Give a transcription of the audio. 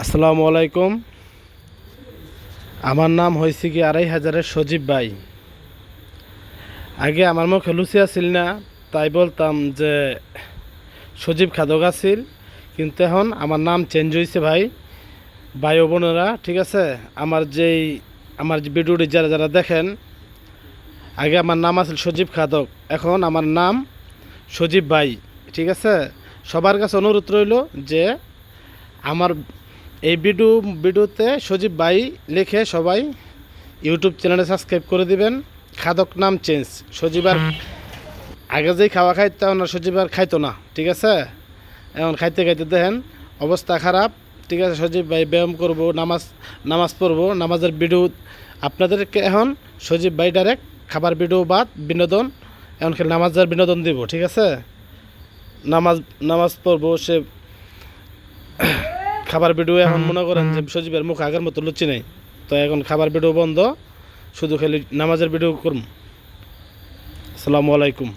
আসসালামু আলাইকুম। আমার নাম হয়েছে কি 2500-এর সজীব ভাই। আগে আমার মুখে লুচি আসিল না, তাই বলতাম যে সজীব খাদক আছিল, কিন্তু এখন আমার নাম চেঞ্জ হয়েছে ভাই। ভাই ও বোনেরা, ঠিক আছে? আমার যে ভিডিওটি যারা যারা দেখেন, আগে আমার নাম আছিল সজীব খাদক, এখন আমার নাম সজীব ভাই, ঠিক আছে? সবার কাছে অনুরোধ রইল যে আমার এই ভিডিওতে সজীব ভাই লিখে সবাই ইউটিউব চ্যানেলে সাবস্ক্রাইব করে দিবেন। খাদক নাম চেঞ্জ, সজীব আর আগে যেই খাওয়া খাইতো এখন আর সজীব আর খাইতো না, ঠিক আছে? এখন খাইতে খাইতে দেখেন অবস্থা খারাপ, ঠিক আছে? সজীব ভাই ব্যায়াম করব, নামাজ পড়বো, নামাজের ভিডিও আপনাদেরকে এখন সজীব ভাই ডাইরেক্ট খাবার ভিডিও বাদ বিনোদন, এখন খালি নামাজের বিনোদন দিব, ঠিক আছে? নামাজ পড়বো, সে খাবার ভিডিও এখন মনে করেন যে সজীবের মুখ আগের মতো লুচি নেই, তো এখন খাবার ভিডিও বন্ধ, শুধু খালি নামাজের ভিডিও করুন। আসসালামু আলাইকুম।